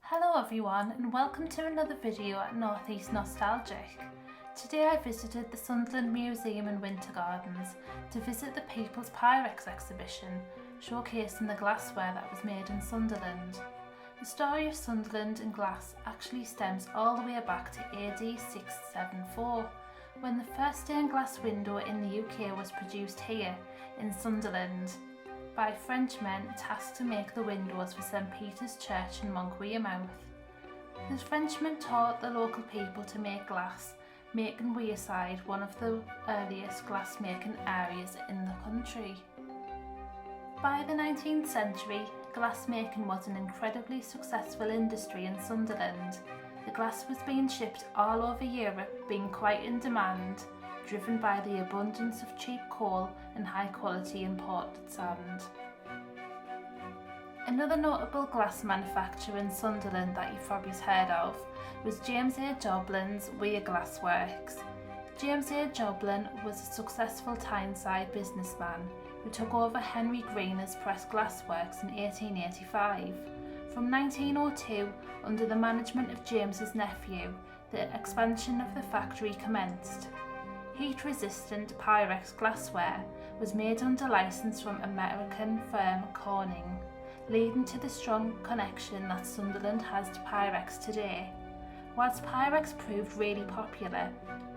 Hello everyone and welcome to another video at North East Nostalgic. Today I visited the Sunderland Museum and Winter Gardens to visit the People's Pyrex exhibition, showcasing the glassware that was made in Sunderland. The story of Sunderland and glass actually stems all the way back to AD 674, when the first stained glass window in the UK was produced here in Sunderland by Frenchmen tasked to make the windows for St Peter's Church in Monkwearmouth. The Frenchmen taught the local people to make glass, making Wearside one of the earliest glass-making areas in the country. By the 19th century, glassmaking was an incredibly successful industry in Sunderland. The glass was being shipped all over Europe, being quite in demand, driven by the abundance of cheap coal and high-quality imported sand. Another notable glass manufacturer in Sunderland that you've probably heard of was James A. Joblin's Weir Glass Works. James A. Joblin was a successful Tyneside businessman who took over Henry Greener's Press Glass Works in 1885. From 1902, under the management of James's nephew, the expansion of the factory commenced. Heat-resistant Pyrex glassware was made under license from American firm Corning, leading to the strong connection that Sunderland has to Pyrex today. Whilst Pyrex proved really popular,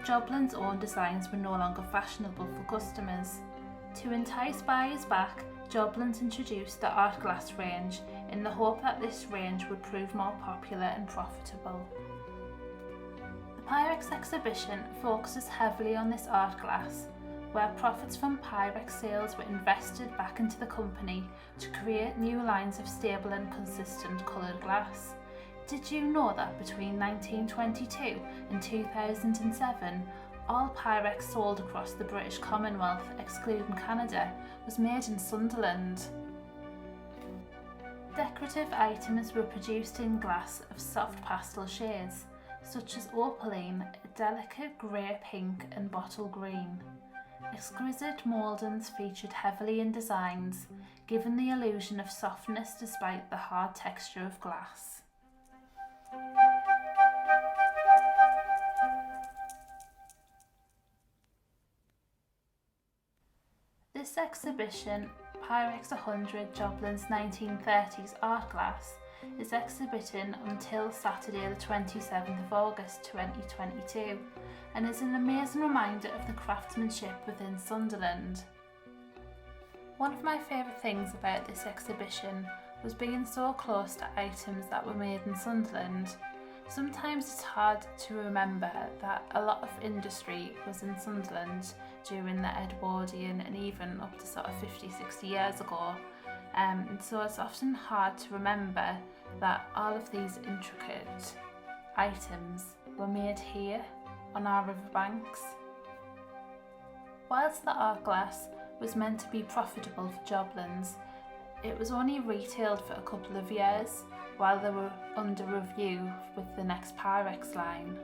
Joblin's own designs were no longer fashionable for customers. To entice buyers back, Joblin's introduced the art glass range in the hope that this range would prove more popular and profitable. The Pyrex exhibition focuses heavily on this art glass, where profits from Pyrex sales were invested back into the company to create new lines of stable and consistent coloured glass. Did you know that between 1922 and 2007, all Pyrex sold across the British Commonwealth, excluding Canada, was made in Sunderland? Decorative items were produced in glass of soft pastel shades, such as opaline, a delicate grey, pink and bottle green. Exquisite mouldings featured heavily in designs, giving the illusion of softness despite the hard texture of glass. This exhibition, Pyrex 100 Joblin's 1930s art glass, is exhibiting until Saturday the 27th of August 2022 and is an amazing reminder of the craftsmanship within Sunderland. One of my favourite things about this exhibition was being so close to items that were made in Sunderland. Sometimes it's hard to remember that a lot of industry was in Sunderland during the Edwardian and even up to sort of 50-60 years ago. And so it's often hard to remember that all of these intricate items were made here on our riverbanks. Whilst the art glass was meant to be profitable for Joblin's, it was only retailed for a couple of years while they were under review with the next Pyrex line.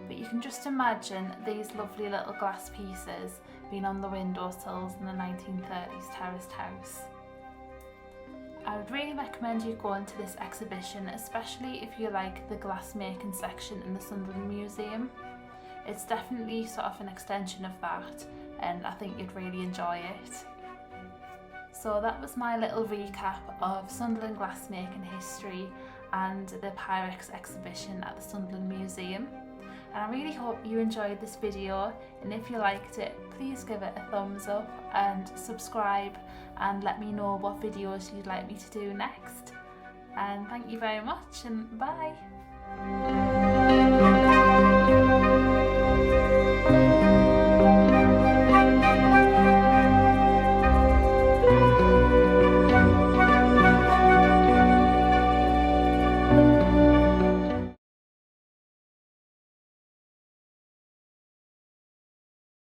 But you can just imagine these lovely little glass pieces being on the windowsills in the 1930s terraced house. I would really recommend you going to this exhibition, especially if you like the glass making section in the Sunderland Museum. It's definitely sort of an extension of that, and I think you'd really enjoy it. So that was my little recap of Sunderland glassmaking history and the Pyrex exhibition at the Sunderland Museum. And I really hope you enjoyed this video, and if you liked it, please give it a thumbs up and subscribe and let me know what videos you'd like me to do next. And thank you very much, and bye!